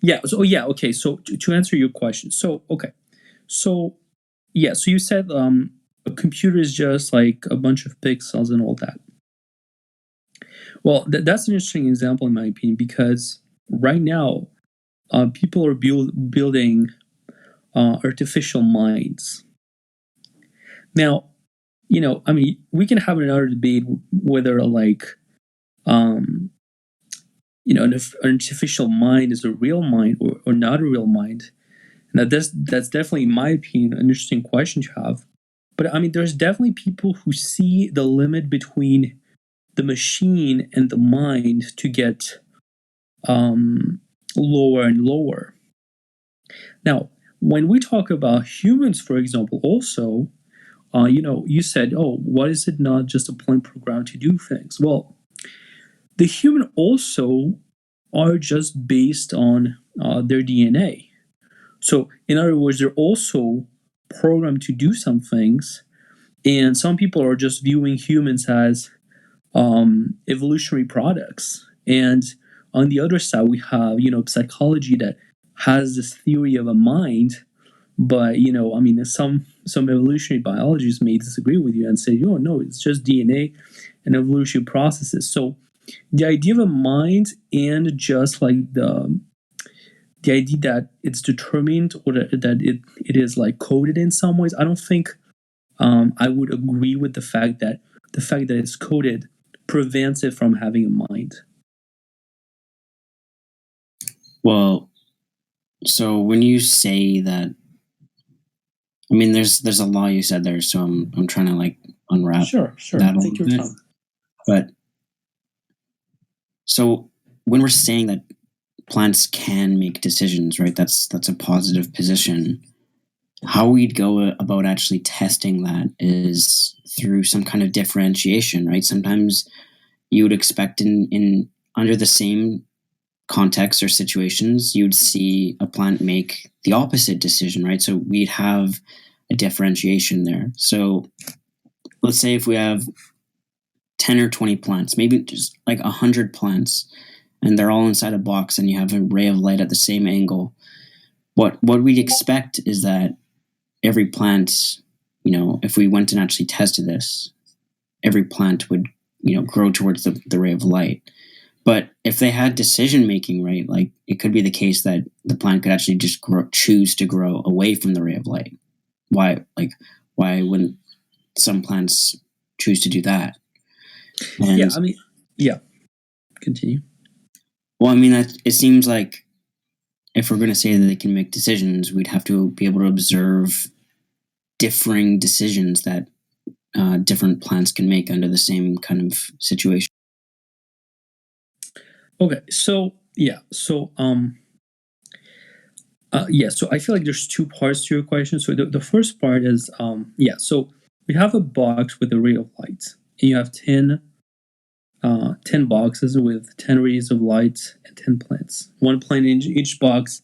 Yeah. So yeah. Okay. So to answer your question, so okay. So yeah. So you said a computer is just like a bunch of pixels and all that. Well, that's an interesting example in my opinion because right now, people are building artificial minds. Now, I mean, we can have another debate whether like um, an artificial mind is a real mind or not a real mind. Now, that's definitely, in my opinion, an interesting question to have. But I mean, there's definitely people who see the limit between the machine and the mind to get um, lower and lower. Now, when we talk about humans, for example, also, you said, oh, what is it not just a plain program to do things? Well, the human also are just based on their DNA. So, in other words, they're also programmed to do some things, and some people are just viewing humans as evolutionary products. And on the other side, we have psychology that has this theory of a mind, but I mean, some evolutionary biologists may disagree with you and say, oh no, it's just DNA and evolutionary processes. So the idea of a mind and just like the idea that it's determined or that it is like coded in some ways, I don't think I would agree with the fact that it's coded prevents it from having a mind. Well, so when you say that, I mean, there's a lot you said there, so I'm trying to like unwrap Sure, that a take little your bit. time. But so when we're saying that plants can make decisions, right? That's a positive position. How we'd go about actually testing that is through some kind of differentiation, right? Sometimes you would expect in under the same context or situations, you'd see a plant make the opposite decision, right? So we'd have a differentiation there. So let's say if we have 10 or 20 plants, maybe just like 100 plants, and they're all inside a box and you have a ray of light at the same angle, what we'd expect is that every plant, if we went and actually tested this, every plant would, grow towards the ray of light. But if they had decision making, right, like it could be the case that the plant could actually just choose to grow away from the ray of light. Why wouldn't some plants choose to do that? Yeah, And I mean, yeah. Continue. well, I mean, it seems like if we're going to say that they can make decisions, we'd have to be able to observe differing decisions that different plants can make under the same kind of situation. Okay, so yeah, so I feel like there's two parts to your question. So the first part is yeah, so we have a box with a ray of light, and you have 10 boxes with 10 rays of light and 10 plants. One plant in each box,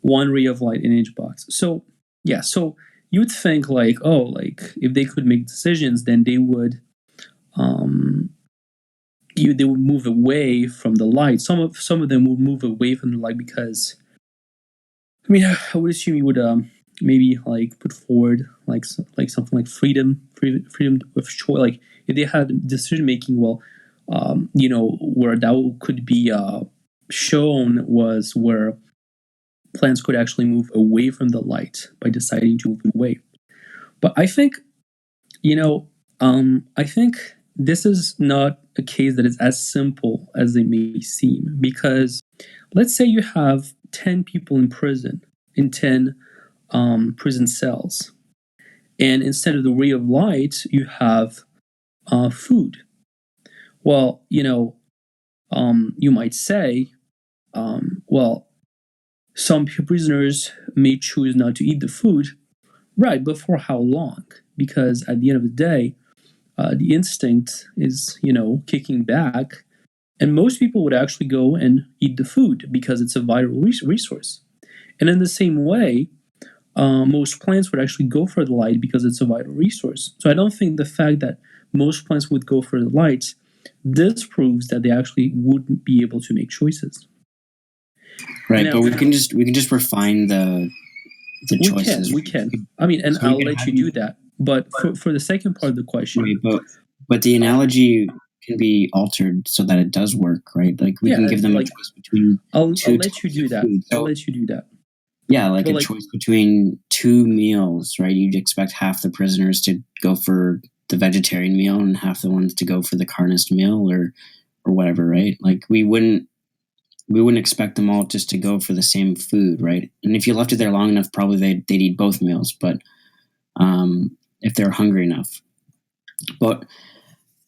one ray of light in each box. So yeah, so you would think like, oh, like if they could make decisions, then they would um they would move away from the light. Some of them would move away from the light because I mean I would assume you would maybe like put forward like something like freedom of choice. Like if they had decision making, well, where that could be shown was where plants could actually move away from the light by deciding to move away. But I think this is not a case that is as simple as it may seem because let's say you have 10 people in prison in 10 prison cells, and instead of the ray of light, you have food. Well, you might say, well, some prisoners may choose not to eat the food, right? But for how long? Because at the end of the day, the instinct is, kicking back, and most people would actually go and eat the food because it's a vital resource. And in the same way, most plants would actually go for the light because it's a vital resource. So I don't think the fact that most plants would go for the light disproves that they actually wouldn't be able to make choices. Right, Now but we can just refine the choices. we can. I mean, and So we I'll can let have you do that. But for the second part of the question, right, but the analogy can be altered so that it does work, right? Like we yeah, can give them a like choice between I'll two let you types do of that. food. I'll So let you do that. yeah, like But a like, choice between two meals, right? You'd expect half the prisoners to go for the vegetarian meal and half the ones to go for the carnist meal or whatever, right? Like we wouldn't expect them all just to go for the same food, right? And if you left it there long enough, probably they'd eat both meals, but if they're hungry enough. But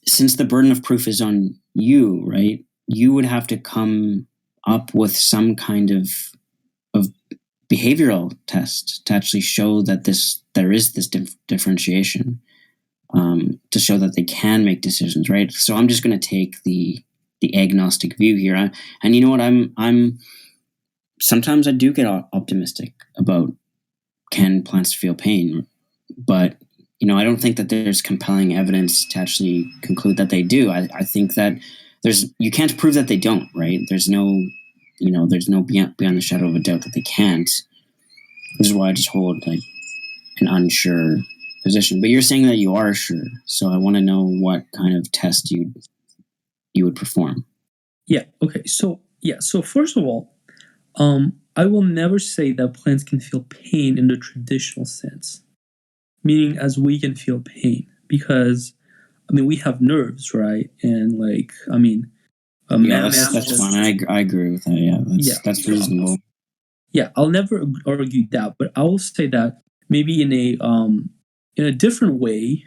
since the burden of proof is on you, right? You would have to come up with some kind of behavioral test to actually show that there is this differentiation, to show that they can make decisions, right? So I'm just going to take the agnostic view here, and you know what? I'm sometimes I do get optimistic about can plants feel pain, but I don't think that there's compelling evidence to actually conclude that they do. I think that you can't prove that they don't, right? There's no beyond the shadow of a doubt that they can't. This is why I just hold like an unsure position. But you're saying that you are sure, so I want to know what kind of test you would perform. yeah, okay. So first of all, I will never say that plants can feel pain in the traditional sense, meaning as we can feel pain, because I mean we have nerves, right? And like I mean, Yeah, mammals that's just fine. I agree with that. Yeah, yeah. that's reasonable. Yeah, I'll never argue that, but I will say that maybe in a different way,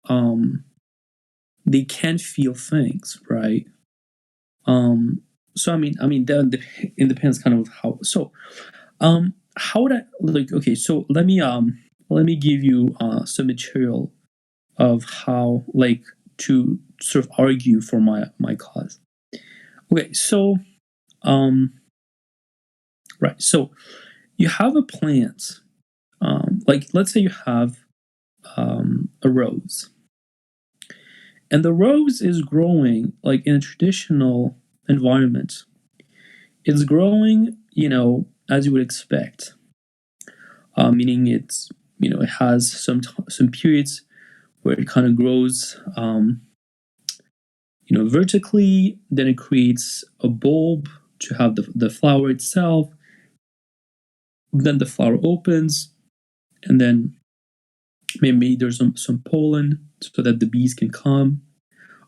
um they can feel things, right? Um so that it depends kind of how. So how would I like? Okay, so let me give you some material of how like to sort of argue for my cause. Okay, so um right, so you have a plant, like let's say you have a rose, and the rose is growing like in a traditional environment. It's growing, as you would expect, meaning it has some periods where it kind of grows, vertically. Then it creates a bulb to have the flower itself. Then the flower opens, and then maybe there's some pollen so that the bees can come.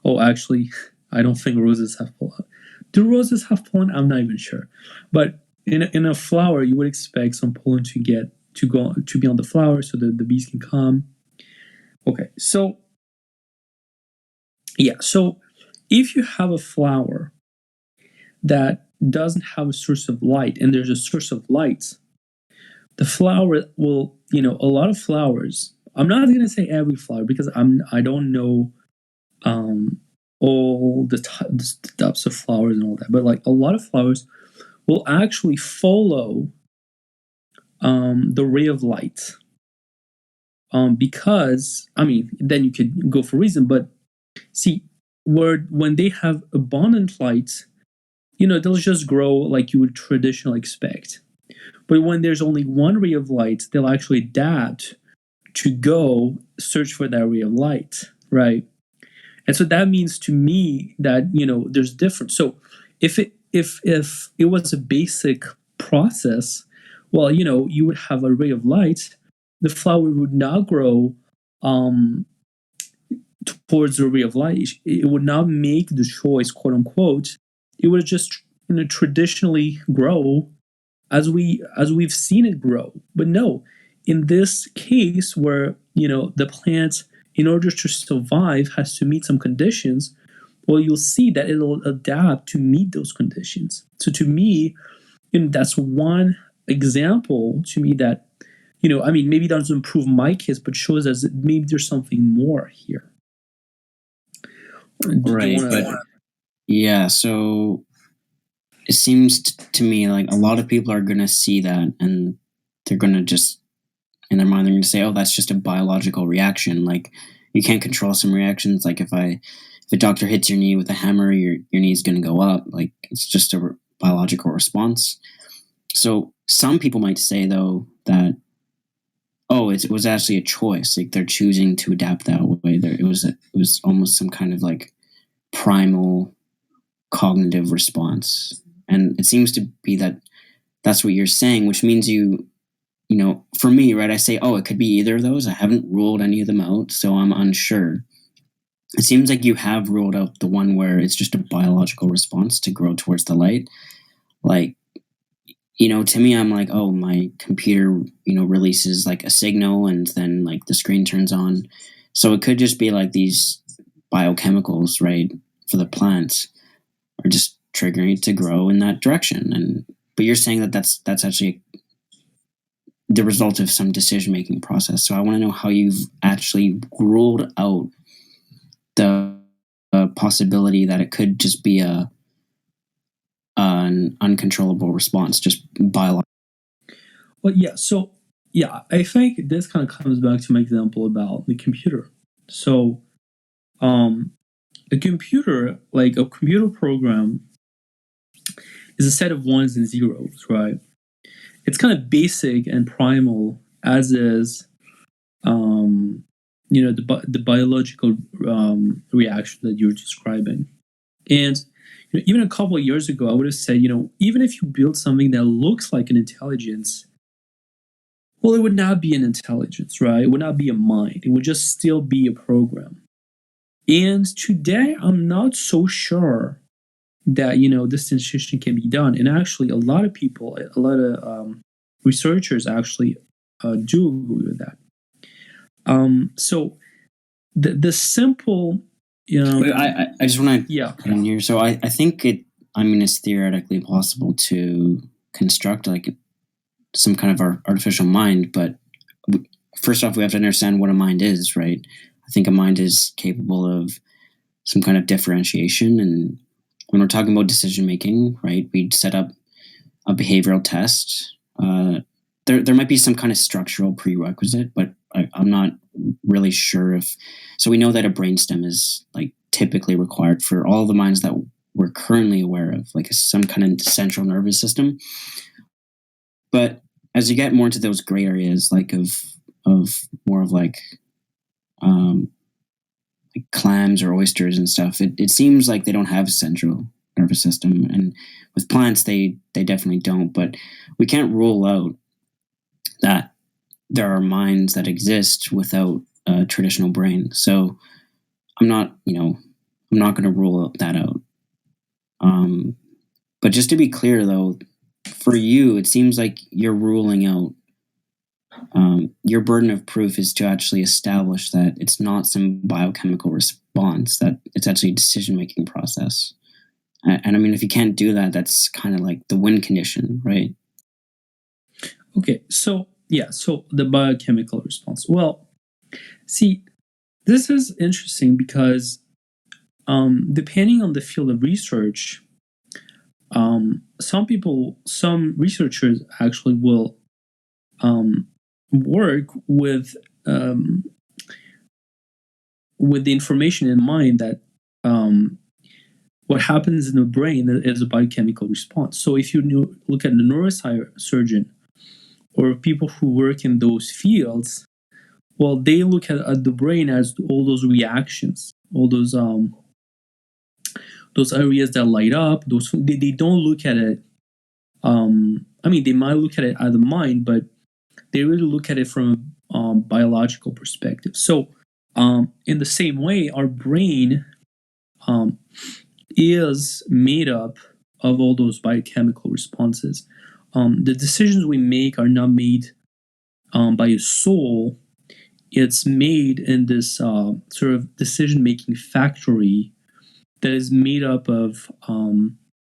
Oh, actually, I don't think roses have pollen. Do roses have pollen? I'm not even sure. But in a flower, you would expect some pollen to be on the flower so that the bees can come. Okay, so yeah, so if you have a flower that doesn't have a source of light and there's a source of light, the flower will, a lot of flowers. I'm not going to say every flower because I don't know um, all the types of flowers and all that, but like a lot of flowers will actually follow the ray of light. Because then you could go for reason, but see, when they have abundant light, they'll just grow like you would traditionally expect. But when there's only one ray of light, they'll actually adapt to go search for that ray of light, right? And so that means to me that there's difference. So if it was a basic process, well, you would have a ray of light. The flower would not grow um, towards the ray of light. It would not make the choice, quote unquote. It would just traditionally grow as we've seen it grow. But no, in this case where the plant, in order to survive, has to meet some conditions, well, you'll see that it'll adapt to meet those conditions. So to me, that's one example to me that maybe it doesn't prove my case, but shows us that maybe there's something more here. Do you Right, want but to? yeah, so it seems to me like a lot of people are going to see that and they're going to just in their mind they're going to say, oh, that's just a biological reaction. Like you can't control some reactions. Like if a doctor hits your knee with a hammer, your knee's going to go up. Like it's just biological response. So some people might say though that, oh, it was actually a choice. Like they're choosing to adapt that way. It was almost some kind of like primal cognitive response. And it seems to be that that's what you're saying, which means for me, right, I say, oh, it could be either of those. I haven't ruled any of them out, so I'm unsure. It seems like you have ruled out the one where it's just a biological response to grow towards the light. Like, to me, I'm like, oh, my computer, releases like a signal and then like the screen turns on. So it could just be like these biochemicals, right, for the plants are just triggering it to grow in that direction. But you're saying that that's actually the result of some decision-making process. So I want to know how you've actually ruled out the possibility that it could just be an uncontrollable response, just biological. Well, yeah. So, yeah, I think this kind of comes back to my example about the computer. So, a computer, like a computer program, is a set of ones and zeros, right? It's kind of basic and primal, as is, the biological reaction that you're describing. And even a couple of years ago, I would have said, even if you build something that looks like an intelligence, well, it would not be an intelligence, right? It would not be a mind. It would just still be a program. And today, I'm not so sure that this distinction can be done. And actually, a lot of people, a lot of researchers actually do agree with that. So the simple, I just want to yeah, put in here. So I think it's theoretically possible to construct like some kind of artificial mind, but first off, we have to understand what a mind is, right? I think a mind is capable of some kind of differentiation. And when we're talking about decision making, right, we'd set up a behavioral test. There might be some kind of structural prerequisite, but I'm not really sure if. So we know that a brainstem is like typically required for all the minds that we're currently aware of, like some kind of central nervous system. But as you get more into those gray areas, like of more of like clams or oysters and stuff, it seems like they don't have a central nervous system, and with plants they definitely don't. But we can't rule out that there are minds that exist without a traditional brain. So I'm not going to rule that out. But just to be clear, though, for you, it seems like you're ruling out. Your burden of proof is to actually establish that it's not some biochemical response, that it's actually a decision-making process. And I mean, if you can't do that, that's kind of like the win condition, right? Okay, so yeah, so the biochemical response. Well, see, this is interesting because depending on the field of research, some researchers actually will work with the information in mind that what happens in the brain is a biochemical response. So if you look at the neurosurgeon or people who work in those fields, well, they look at the brain as all those reactions, all those areas that light up. They don't look at it. They might look at it as a mind, but they really look at it from a biological perspective. So, in the same way, our brain is made up of all those biochemical responses. The decisions we make are not made by a soul. It's made in this sort of decision-making factory that is made up of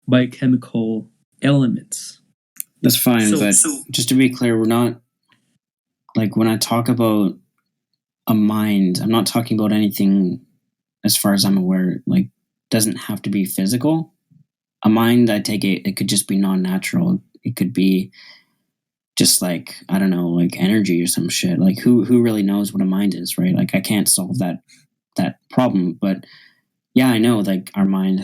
biochemical elements. That's fine, but just to be clear, we're not, like, when I talk about a mind, I'm not talking about anything, as far as I'm aware, like, doesn't have to be physical. A mind, I take it could just be non-natural. It could be just like, I don't know, like energy or some shit. Like who really knows what a mind is, right? Like I can't solve that problem, but yeah, I know like our mind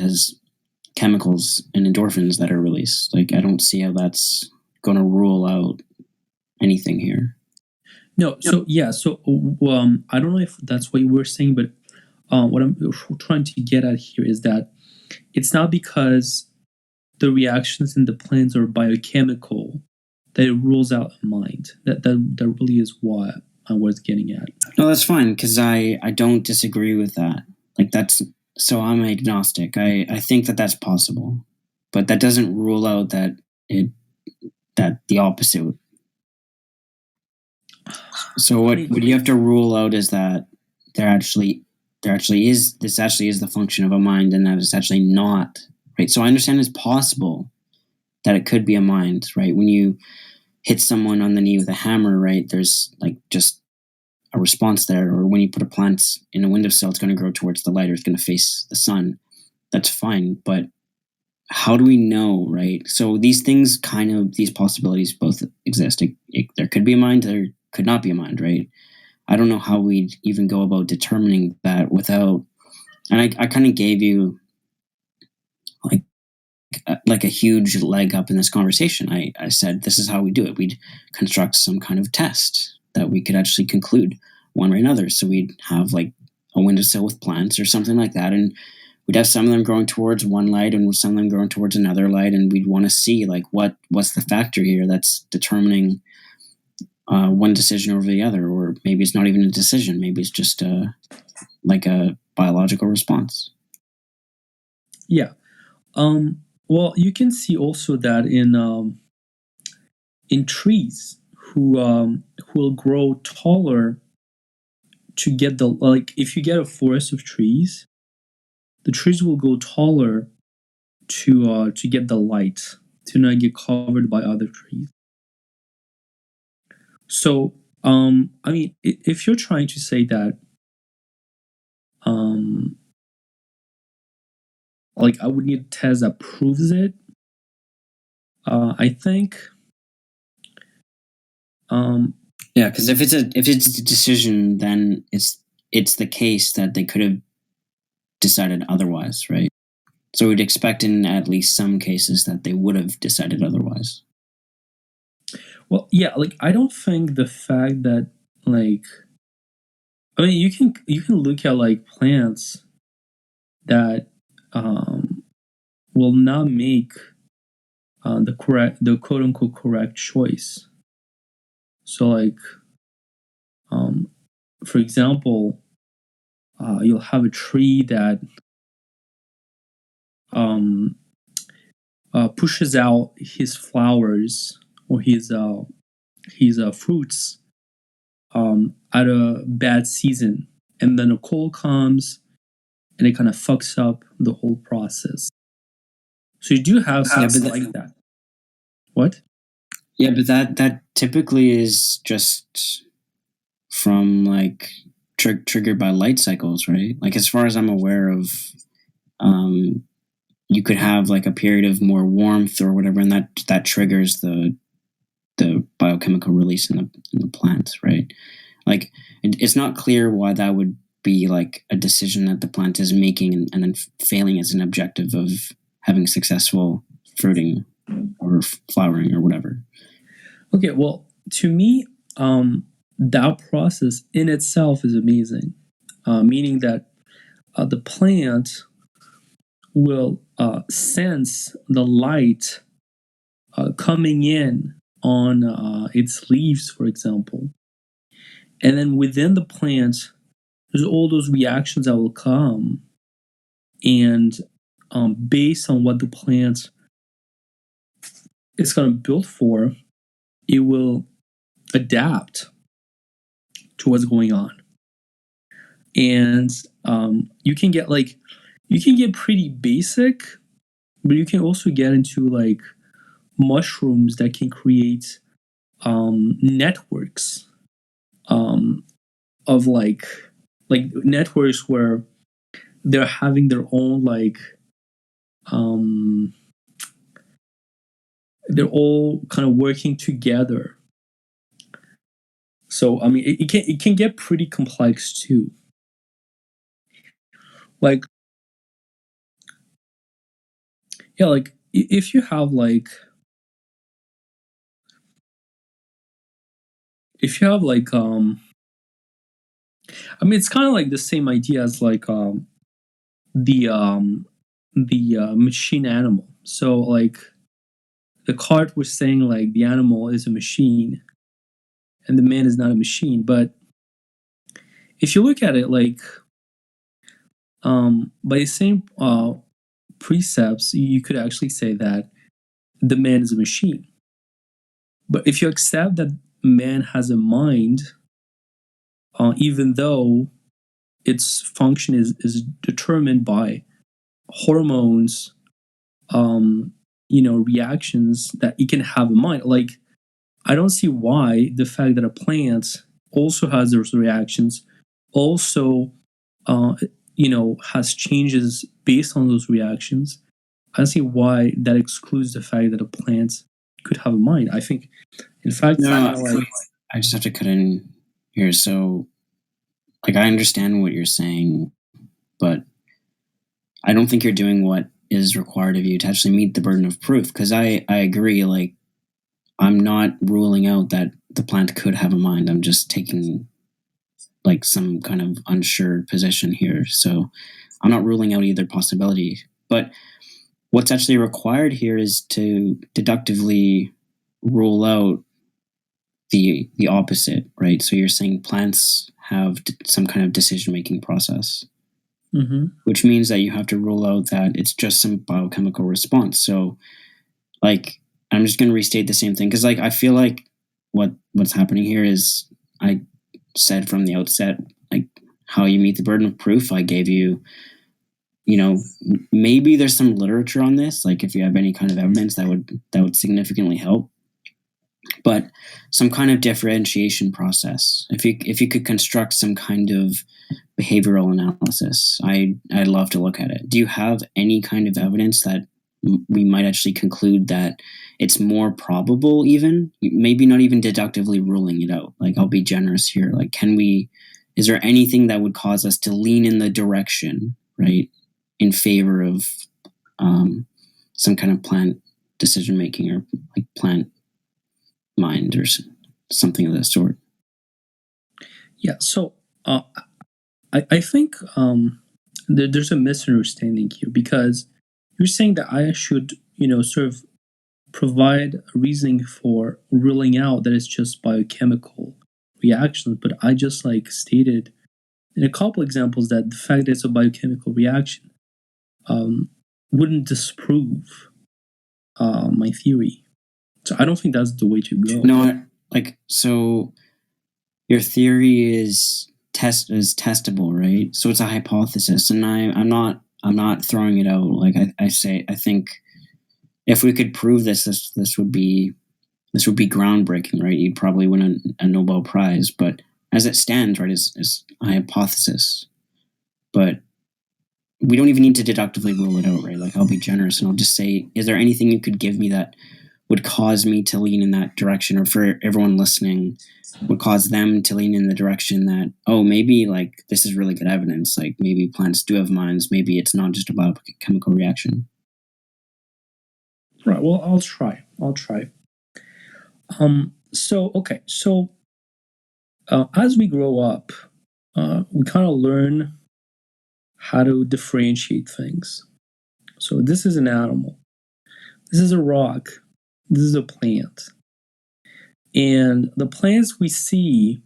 chemicals and endorphins that are released. Like, I don't see how that's going to rule out anything here. No, so yeah, so I don't know if that's what you were saying, but what I'm trying to get at here is that it's not because the reactions in the plants are biochemical that it rules out a mind. That really is what I was getting at. No, that's fine, because I don't disagree with that. Like, that's, so I'm agnostic. I think that that's possible, but that doesn't rule out that the opposite. So what you have to rule out is that there actually is the function of a mind, and that it's actually not, right? So I understand it's possible that it could be a mind, right? When you hit someone on the knee with a hammer, right, there's like just a response there. Or when you put a plant in a windowsill, it's going to grow towards the light, or it's going to face the sun. That's fine, but how do we know, right? So these things, these possibilities both exist. There could be a mind, there could not be a mind, right? I don't know how we'd even go about determining that without, and I kind of gave you like a huge leg up in this conversation. I said, this is how we do it. We'd construct some kind of test that we could actually conclude one way or another. So we'd have like a windowsill with plants or something like that. And we'd have some of them growing towards one light and some of them growing towards another light. And we'd want to see like, what's the factor here that's determining one decision over the other. Or maybe it's not even a decision. Maybe it's just like a biological response. Yeah. Well, you can see also that in trees who will grow taller to get the, like, if you get a forest of trees, the trees will go taller to get the light, to not get covered by other trees. So I mean, if you're trying to say that like I would need a test that proves it, I think yeah, because if it's a decision, then it's the case that they could have decided otherwise, right? So we'd expect in at least some cases that they would have decided otherwise. well, yeah, like I don't think the fact that, like, I mean, you can look at like plants that will not make the quote unquote correct choice. So like for example, you'll have a tree that pushes out his flowers or his fruits at a bad season, and then a cold comes and it kind of fucks up the whole process. So you do have something like that. What? Yeah, but that typically is just from like triggered by light cycles, right? Like as far as I'm aware of, you could have like a period of more warmth or whatever, and that triggers the biochemical release in the plants, right? Like it's not clear why that would be like a decision that the plant is making and then failing as an objective of having successful fruiting or flowering or whatever. Okay, well, to me, that process in itself is amazing, meaning that the plant will sense the light coming in on its leaves, for example. And then within the plant, there's all those reactions that will come. And based on what the plant is going to build for, it will adapt to what's going on. And you can get pretty basic, but you can also get into like mushrooms that can create networks of like networks where they're having their own like they're all kind of working together. So I mean, it can get pretty complex too. Like Yeah, like if you have like if you have like I mean it's kind of like the same idea as like the machine animal. So like the card was saying like the animal is a machine and the man is not a machine. But if you look at it like by the same precepts, you could actually say that the man is a machine. But if you accept that man has a mind, even though its function is determined by hormones, um, reactions that it can have a mind. Like I don't see why the fact that a plant also has those reactions, also, uh, has changes based on those reactions. I don't see why that excludes the fact that a plant could have a mind. I think, in fact, No, it's no, kind of like, I just have to cut in here. So, like, I understand what you're saying, but I don't think you're doing what is required of you to actually meet the burden of proof. Because I agree. Like, I'm not ruling out that the plant could have a mind. I'm just taking like some kind of unsure position here. So, I'm not ruling out either possibility. But what's actually required here is to deductively rule out the opposite, right? So you're saying plants have some kind of decision making process, mm-hmm. which means that you have to rule out that it's just some biochemical response. So, like, I'm just going to restate the same thing because, like, I feel like what's happening here is I said from the outset, like, how you meet the burden of proof. I gave you, maybe there's some literature on this. Like, if you have any kind of evidence that would significantly help, but some kind of differentiation process. If you could construct some kind of behavioral analysis, I'd love to look at it. Do you have any kind of evidence that we might actually conclude that it's more probable, even maybe not even deductively ruling it out? Like, I'll be generous here. Like, is there anything that would cause us to lean in the direction, right, in favor of some kind of plant decision making or like plant mind or something of that sort? Yeah. So I think there's a misunderstanding here because you're saying that I should, sort of provide a reasoning for ruling out that it's just biochemical reactions, but I just like stated in a couple examples that the fact that it's a biochemical reaction um, wouldn't disprove my theory. So I don't think that's the way to go. No, like, so your theory is testable, right? So it's a hypothesis, and I'm not throwing it out. Like, I think if we could prove this would be groundbreaking, right? You'd probably win a Nobel Prize. But as it stands, right, is a hypothesis. But we don't even need to deductively rule it out, right? Like, I'll be generous and I'll just say, is there anything you could give me that would cause me to lean in that direction, or for everyone listening, would cause them to lean in the direction that, oh, maybe like this is really good evidence. Like, maybe plants do have minds. Maybe it's not just a biochemical reaction. Right. Well, I'll try. So okay. So as we grow up, we kind of learn how to differentiate things. So this is an animal. This is a rock. This is a plant. And the plants we see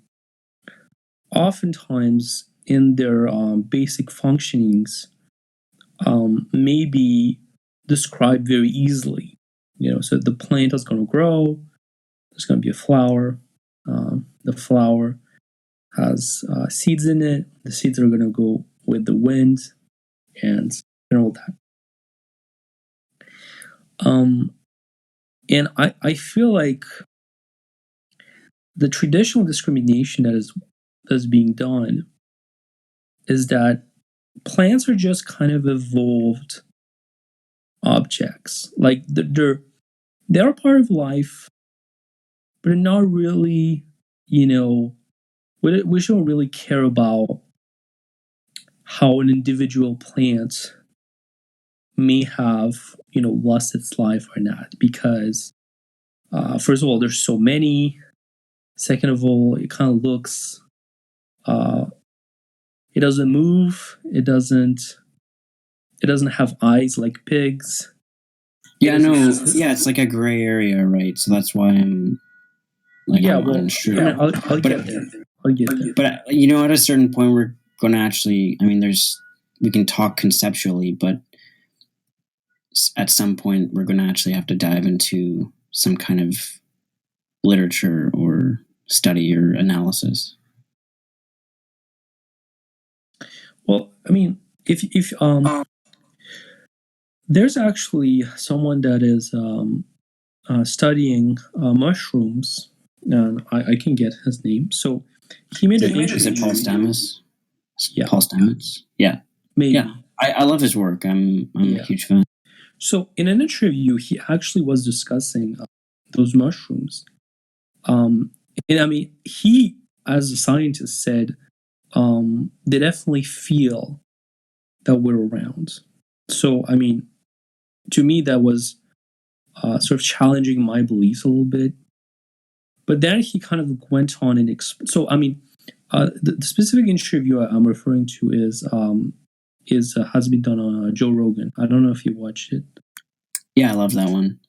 oftentimes in their basic functionings may be described very easily. So the plant is going to grow. There's going to be a flower. The flower has seeds in it. The seeds are going to go with the wind and all that. And I feel like the traditional discrimination that is being done is that plants are just kind of evolved objects. Like they're part of life, but they're not really, we shouldn't really care about how an individual plant may have lost its life or not, because first of all, there's so many. Second of all, it kind of looks, uh, it doesn't move. It doesn't have eyes like pigs. Yeah, no, yeah, it's like a gray area, right? So that's why I'm like, Yeah, I'm well, unsure. I mean, I'll get there. I'll get there. But at a certain point, we're going to actually. I mean, we can talk conceptually, but at some point, we're going to actually have to dive into some kind of literature or study or analysis. Well, I mean, if there's actually someone that is studying mushrooms, and I can get his name. So he made an Is it interview. Paul Stamets? Yeah, Paul Stamets. Yeah, maybe. yeah. I love his work. I'm Yeah. a huge fan. So in an interview, he actually was discussing those mushrooms. And I mean, he, as a scientist, said they definitely feel that we're around. So I mean, to me, that was sort of challenging my beliefs a little bit. But then he kind of went on and so I mean, the specific interview I'm referring to is has been done on Joe Rogan. I don't know if you watched it. Yeah, I love that one.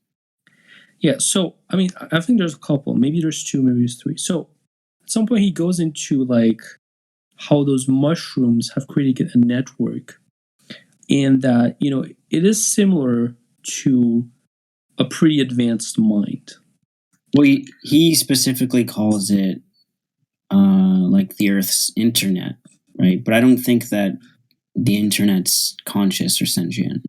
Yeah, so I mean, I think there's a couple. Maybe there's two, maybe there's three. So at some point, he goes into like how those mushrooms have created a network, and that it is similar to a pretty advanced mind. Well, he specifically calls it like the Earth's internet, right? But I don't think that the internet's conscious or sentient.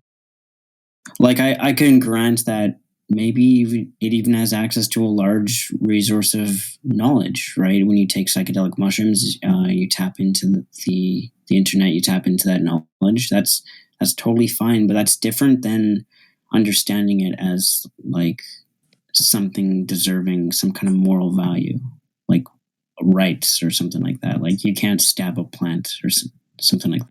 Like I can grant that maybe it even has access to a large resource of knowledge, right? When you take psychedelic mushrooms, you tap into the internet, you tap into that knowledge. That's totally fine, but that's different than understanding it as like something deserving some kind of moral value, like rights or something like that. Like you can't stab a plant or something like that.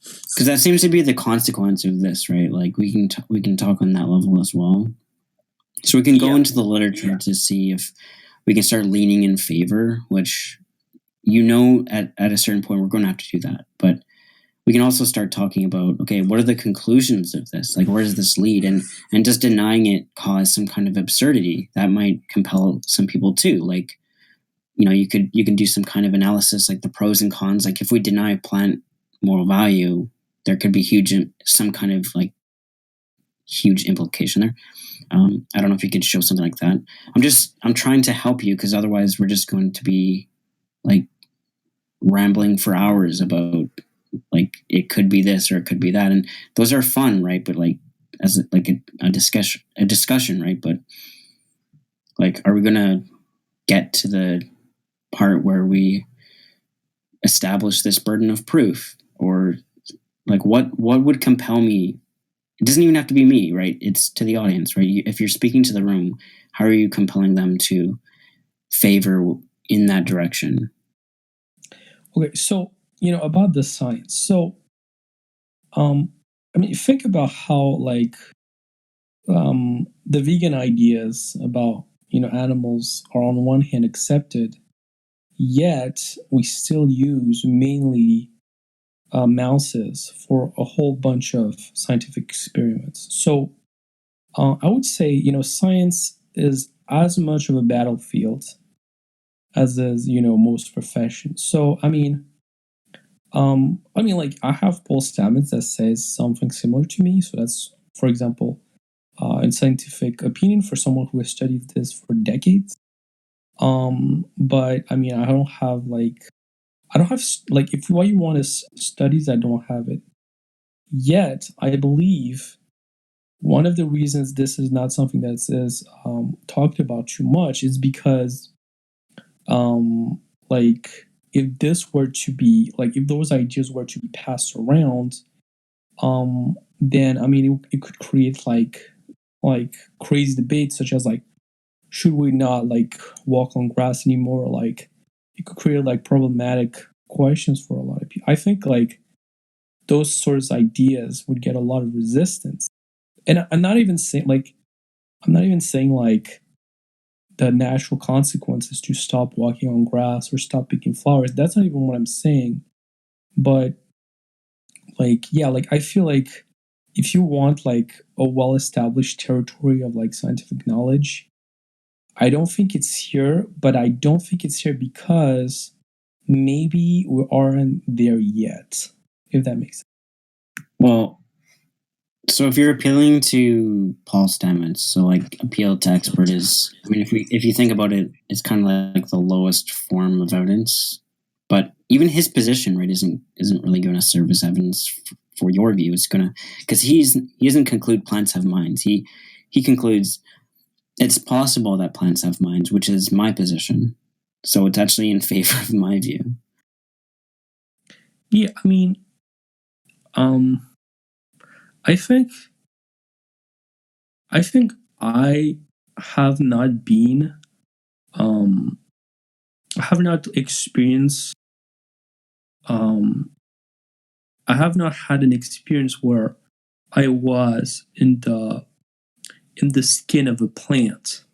Because that seems to be the consequence of this, right? Like we can talk on that level as well. So we can go into the literature to see if we can start leaning in favor, which at a certain point we're going to have to do that. But we can also start talking about, okay, what are the conclusions of this? Like where does this lead? And does denying it cause some kind of absurdity that might compel some people too? Like, you can do some kind of analysis, like the pros and cons. Like if we deny plant moral value, there could be some kind of like huge implication there. I don't know if you could show something like that. I'm trying to help you, because otherwise we're just going to be like rambling for hours about like it could be this or it could be that, and those are fun, right? But like as like a discussion, right? But like, are we gonna get to the part where we establish this burden of proof, or like what would compel me? It doesn't even have to be me, right? It's to the audience, right? If you're speaking to the room, how are you compelling them to favor in that direction? Okay, so about the science. So, I mean, think about how like the vegan ideas about animals are on one hand accepted, yet we still use mainly mouses for a whole bunch of scientific experiments. So I would say science is as much of a battlefield as is most professions. So I mean, like I have Paul Stamets that says something similar to me. So that's, for example, in scientific opinion for someone who has studied this for decades. But I mean, I don't have like if what you want is studies, I don't have it yet. I believe one of the reasons this is not something that is talked about too much is because like if this were to be like if those ideas were to be passed around, then I mean it could create like crazy debates such as like should we not like walk on grass anymore? Like it could create like problematic questions for a lot of people. I think like those sorts of ideas would get a lot of resistance. And I'm not even saying like the natural consequences to stop walking on grass or stop picking flowers. That's not even what I'm saying. But like, yeah, like I feel like if you want like a well established territory of like scientific knowledge, I don't think it's here, but I don't think it's here because maybe we aren't there yet, if that makes sense. Well, so if you're appealing to Paul Stamets, so like appeal to expert is, I mean, if you think about it, it's kind of like the lowest form of evidence. But even his position, right, isn't really going to serve as evidence for your view. It's gonna because he doesn't conclude plants have minds. He concludes it's possible that plants have minds, which is my position. So it's actually in favor of my view. Yeah, I mean, um, I think I think I have not been um I have not experienced um I have not had an experience where I was in the skin of a plant.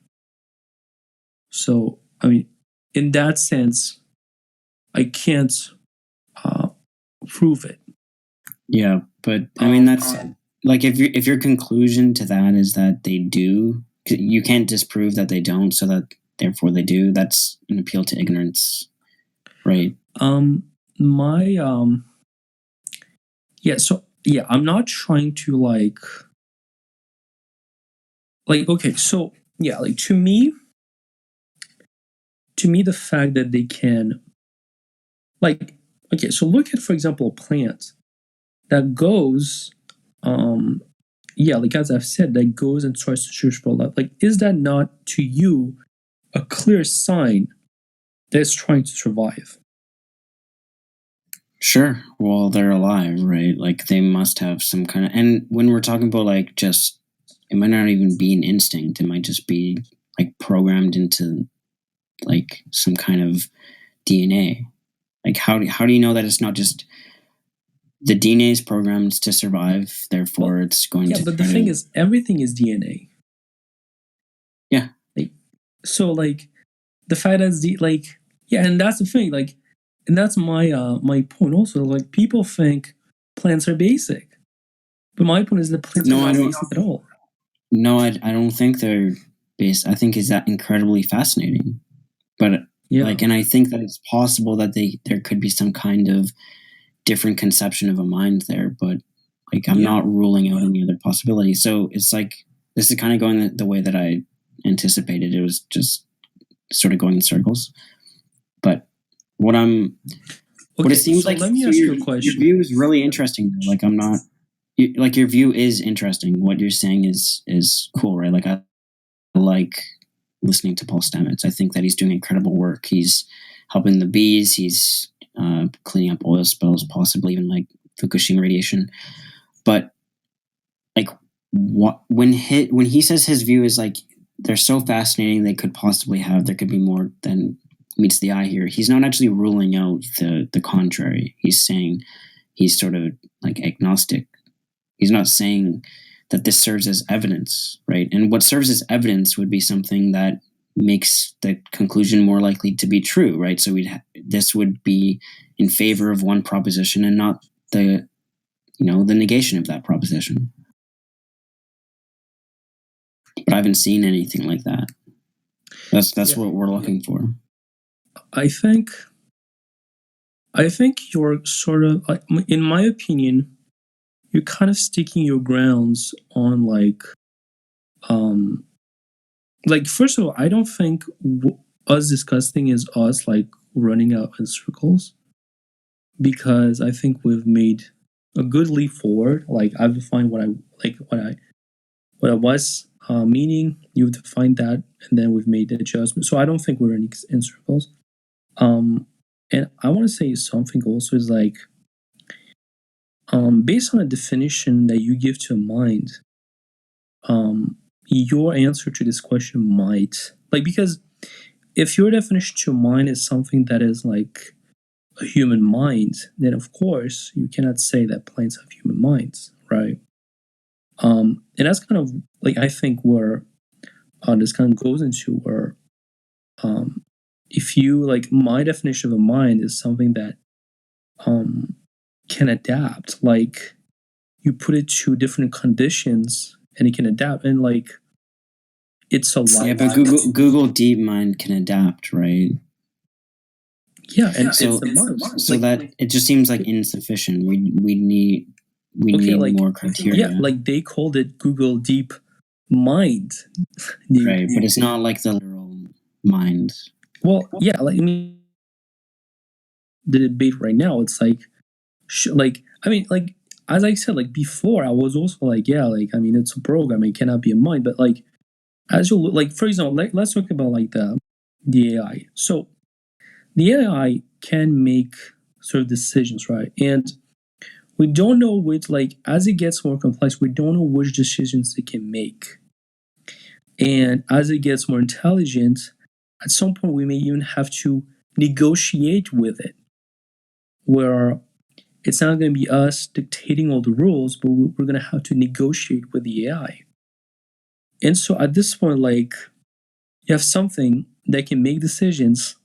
So I mean, in that sense, I can't uh, prove it. Yeah, but I mean that's like if your conclusion to that is that they do, you can't disprove that they don't, so that therefore they do. That's an appeal to ignorance, right? My yeah, so yeah, I'm not trying to like okay, so yeah, like to me the fact that they can like okay, so look at for example a plant that goes um yeah, like as I've said, that goes and tries to search for love. Like, is that not to you a clear sign that it's trying to survive? Sure. Well, they're alive, right? Like they must have some kind of. And when we're talking about like just, it might not even be an instinct. It might just be like programmed into like some kind of DNA. Like how do you know that it's not just the DNA is programmed to survive, therefore Well, it's going yeah, to but the try thing to. is, everything is DNA. Yeah, Like, so like the fact that like yeah, and that's the thing. Like, and that's my point also. Like, people think plants are basic, but my point is that plants are no, I not don't. basic at all. No, I don't think they're based. I think is that incredibly fascinating, but Yeah, like, and I think that it's possible that there could be some kind of different conception of a mind there, but like I'm yeah, not ruling out any other possibility. So it's like this is kind of going the way that I anticipated. It was just sort of going in circles. But what I'm what it okay, seems so like, let me so ask you a your question. view is really interesting though. Like I'm not like your view is interesting. What you're saying is cool, right? Like I like listening to Paul Stamets. I think that he's doing incredible work. He's helping the bees. He's cleaning up oil spills, possibly even like Fukushima radiation. But like, what when he says his view is like they're so fascinating, they could possibly have there could be more than meets the eye here. He's not actually ruling out the contrary. He's saying he's sort of like agnostic. He's not saying that this serves as evidence, right? And what serves as evidence would be something that makes the conclusion more likely to be true, right? So this would be in favor of one proposition and not the the negation of that proposition. But I haven't seen anything like that. That's Yeah, what we're looking for. I think I think you're sort of, in my opinion, you're kind of sticking your grounds on um, like first of all, I don't think us discussing is us like running out in circles because I think we've made a good leap forward. Like I've defined what I like, what I was meaning. You've defined that, and then we've made the adjustment. So I don't think we're in circles. Um, and I want to say something also is like based on a definition that you give to a mind, your answer to this question might like because if your definition to mind is something that is like a human mind, then of course you cannot say that plants have human minds, right? And that's kind of like I think where this kind of goes into where um, if you like my definition of a mind is something that um, can adapt. Like you put it to different conditions and it can adapt, and like it's Yeah, alive. but Google DeepMind can adapt, right? Yeah, and So it's a mind. so that it just seems like insufficient. We need Okay, like more yeah, criteria, like they called it Google Deep Mind. right? But it's not like the literal mind. Well, yeah, like I mean, the debate right now, it's like, like I mean, like as I said, like before, I was also like, yeah, like I mean, it's a program, it cannot be a mind. But like as you like, for example, like, let's talk about like the AI. So the AI can make sort of decisions, right? And we don't know which, like as it gets more complex, we don't know which decisions it can make. And as it gets more intelligent, at some point we may even have to negotiate with it, where it's not going to be us dictating all the rules, but we're going to have to negotiate with the AI. And so at this point, like you have something that can make decisions,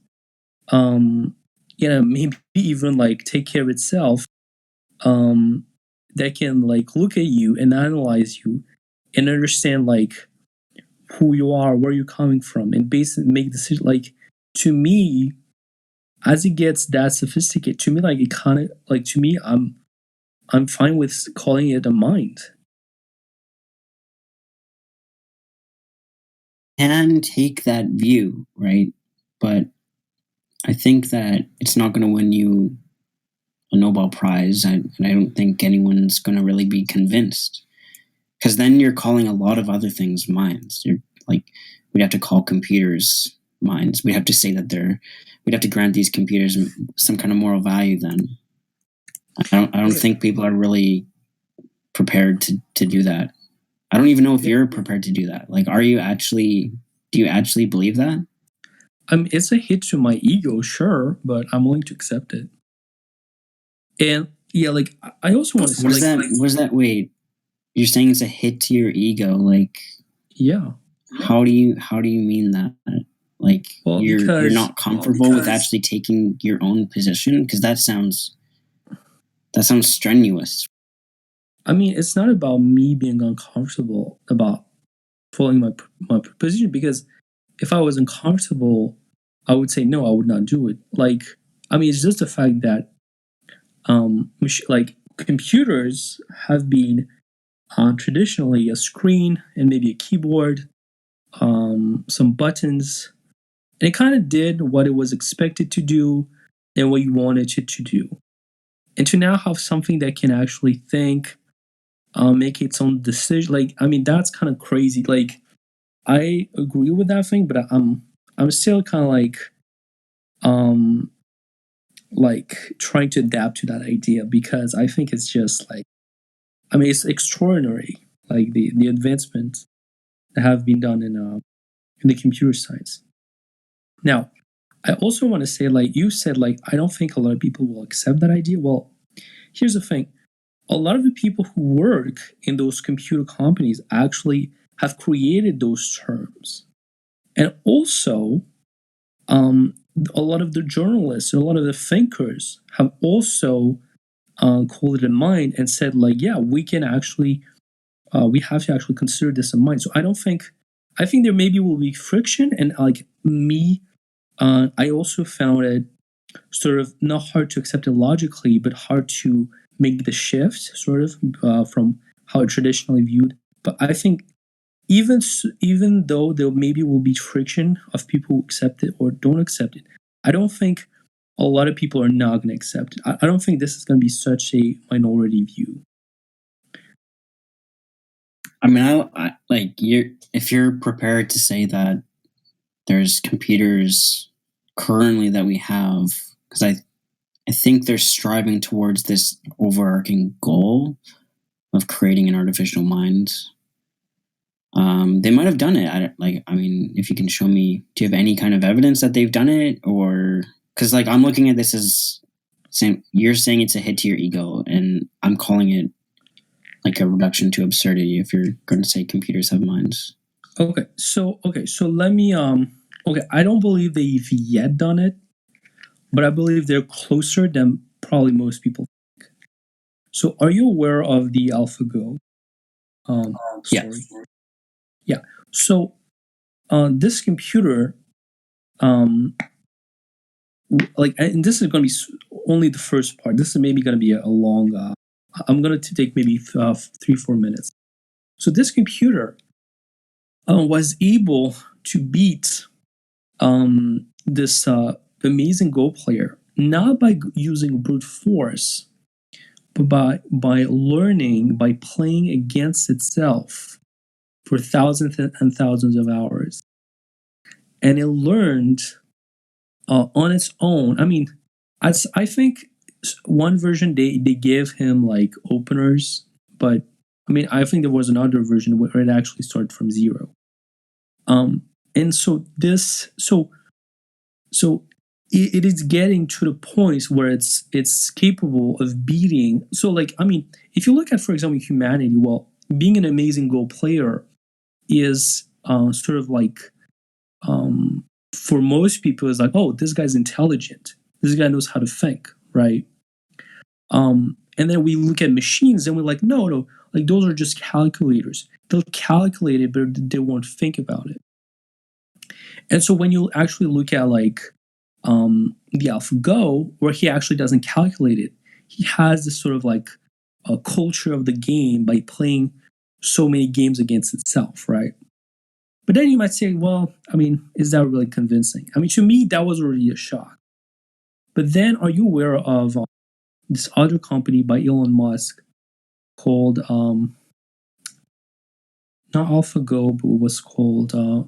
maybe even like take care of itself, um, that can like look at you and analyze you and understand like who you are, where you're coming from, and basically make decisions. Like to me, as it gets that sophisticated, to me, like it kind of like to me, I'm fine with calling it a mind. Can take that view, right? But I think that it's not going to win you a Nobel Prize, and I don't think anyone's going to really be convinced. Because then you're calling a lot of other things minds. You're like, we'd have to call computers minds. We'd have to say that we'd have to grant these computers some kind of moral value. Then I don't think people are really prepared to do that. I don't even know if you're prepared to do that. Like, do you actually believe that? I mean, it's a hit to my ego, sure, but I'm willing to accept it. And yeah, like I also want to say, What is that? Wait, you're saying it's a hit to your ego? Like, yeah. how do you mean that? Like, Well, you're because not comfortable with actually taking your own position, because that sounds strenuous. I mean, it's not about me being uncomfortable about following my position. Because if I was uncomfortable, I would say no, I would not do it. Like, I mean, it's just the fact that like computers have been traditionally a screen and maybe a keyboard, some buttons, and it kind of did what it was expected to do and what you wanted it to do. And to now have something that can actually think, make its own decision, like I mean, that's kind of crazy. Like I agree with that thing, but I'm still kind of um like trying to adapt to that idea, because I think it's just like, I mean, it's extraordinary, like the advancements that have been done in the computer science. Now, I also want to say, like you said, like I don't think a lot of people will accept that idea. Well, here's the thing: a lot of the people who work in those computer companies actually have created those terms, and also a lot of the journalists and a lot of the thinkers have also called it in mind and said, like, yeah, we can actually we have to actually consider this in mind. So I think there maybe will be friction, and like me, I also found it sort of not hard to accept it logically, but hard to make the shift sort of from how it traditionally viewed. But I think even though there maybe will be friction of people who accept it or don't accept it, I don't think a lot of people are not going to accept it. I don't think this is going to be such a minority view. I mean, I like if you're prepared to say that there's computers currently that we have, because I think they're striving towards this overarching goal of creating an artificial mind. They might have done it. I mean, if you can show me, do you have any kind of evidence that they've done it, or because like I'm looking at this as You're saying it's a hit to your ego, and I'm calling it like a reduction to absurdity if you're going to say computers have minds. So let me okay, I don't believe they've yet done it, but I believe they're closer than probably most people think. So are you aware of the AlphaGo Yeah. story? Yeah. So this computer um like, and this is going to be only the first part. This is maybe going to be a long I'm going to take maybe 3-4 minutes. So this computer was able to beat this amazing Go player, not by using brute force, but by learning, by playing against itself for thousands and thousands of hours. And it learned on its own. I mean, I think one version they gave him like openers, but I mean, I think there was another version where it actually started from zero. And so it is getting to the point where it's capable of beating. So like, I mean, if you look at, for example, humanity, well, being an amazing Go player is sort of like for most people is like, oh, this guy's intelligent, this guy knows how to think, right? And then we look at machines and we're like, no, like those are just calculators. They'll calculate it, but they won't think about it. And so when you actually look at like the AlphaGo, where he actually doesn't calculate it, he has this sort of like a culture of the game by playing so many games against itself, right? But then you might say, well, I mean, is that really convincing? I mean, to me, that was already a shock. But then, are you aware of this other company by Elon Musk called not AlphaGo, but it was called To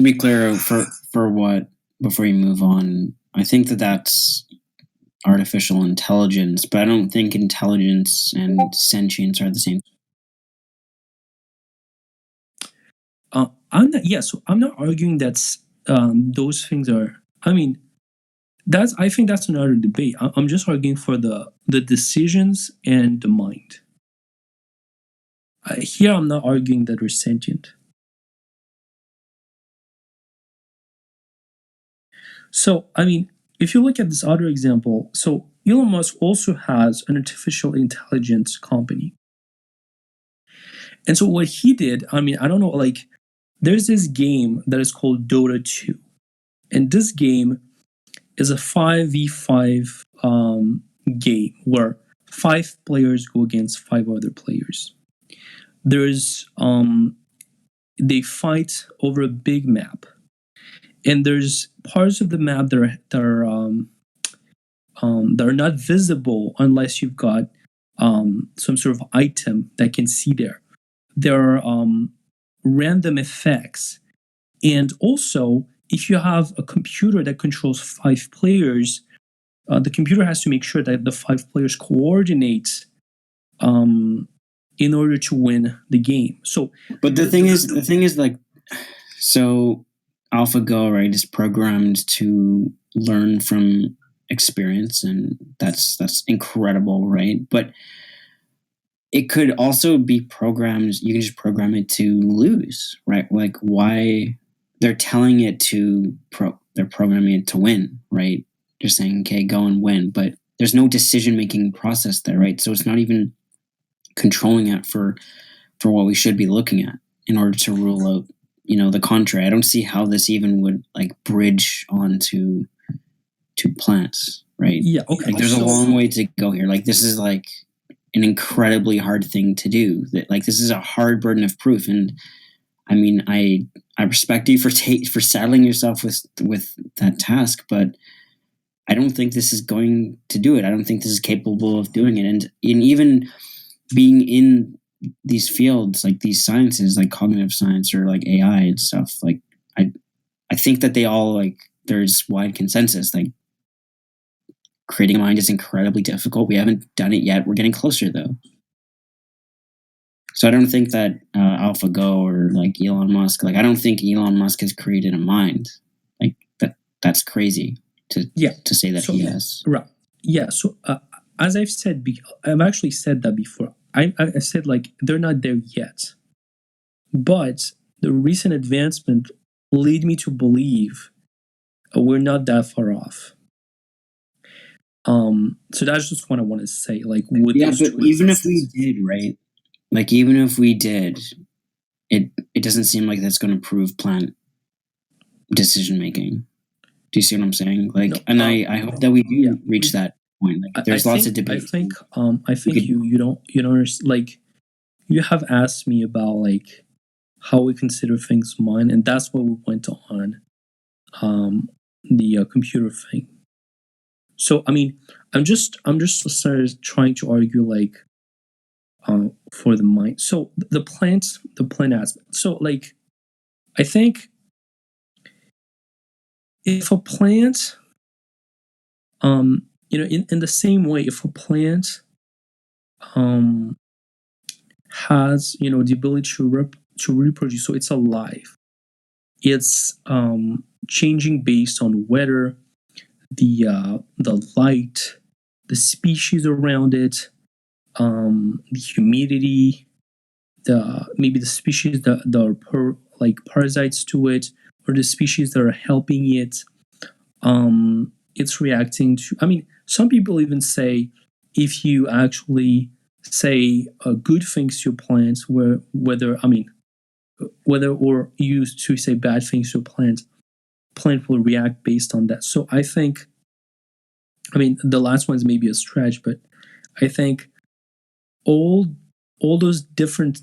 be clear, for what, before you move on, I think that's artificial intelligence, but I don't think intelligence and sentience are the same. I'm not. Yeah, so I'm not arguing that those things are. I mean, that's. I think that's another debate. I'm just arguing for the decisions and the mind. Here, I'm not arguing that we're sentient. So, I mean, if you look at this other example, so Elon Musk also has an artificial intelligence company. And so what he did, I mean, I don't know, like, there's this game that is called Dota 2. And this game is a 5v5 game where 5 players go against 5 other players. There's they fight over a big map, and there's parts of the map that are not visible unless you've got some sort of item that can see there. There are random effects, and also if you have a computer that controls 5 players, the computer has to make sure that the 5 players coordinate in order to win the game. So, but the thing is, like, so AlphaGo, right, is programmed to learn from experience, and that's incredible, right? But it could also be programmed. You can just program it to lose, right? Like, why they're telling it to they're programming it to win, right? They're saying, okay, go and win, but there's no decision making process there, right? So it's not even controlling it for what we should be looking at in order to rule out, the contrary. I don't see how this even would like bridge onto plants, right? Yeah, okay. Like, there's a long way to go here. Like, this is like an incredibly hard thing to do. That, like, this is a hard burden of proof. And I mean, I respect you for saddling yourself with that task, but I don't think this is going to do it. I don't think this is capable of doing it. And even being in these fields, like these sciences, like cognitive science or like AI and stuff, like I think that they all, like, there's wide consensus. Like, creating a mind is incredibly difficult. We haven't done it yet. We're getting closer though. So I don't think that AlphaGo or like Elon Musk, like, I don't think Elon Musk has created a mind. Like, that's crazy. to say that So he has. right. Yeah. So as I've said, I've actually said that before. I said like they're not there yet, but the recent advancement lead me to believe we're not that far off. So that's just what I want to say. Like with Yeah, those but two even if we examples. did, right? Like even if we did, it doesn't seem like that's going to prove plant decision making. Do you see what I'm saying? Like, No. and I hope that we Yeah. do reach that point. Like, I there's lots think of debate. I We think could, you don't understand. Like you have asked me about like how we consider things mine, and that's what we went on the computer thing. So I mean, I'm just sort of trying to argue like for the mind. So the plant aspect. So like I think if a plant in the same way if a plant um has the ability to reproduce, so it's alive, it's changing based on weather, the light, the species around it, the humidity, the maybe the species that are like parasites to it, or the species that are helping it. It's reacting to. I mean, some people even say if you actually say good things to your plants, whether or you to say bad things to a plant will react based on that. So I think, I mean, the last one is maybe a stretch, but I think all all those different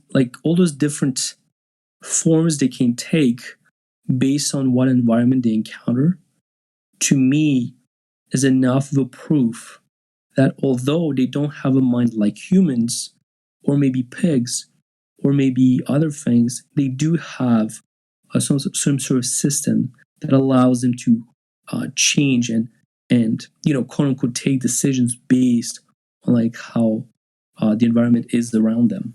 forms they can take based on what environment they encounter, to me, is enough of a proof that although they don't have a mind like humans, or maybe pigs, or maybe other things, they do have some sort of system that allows them to change and quote unquote take decisions based on like how the environment is around them.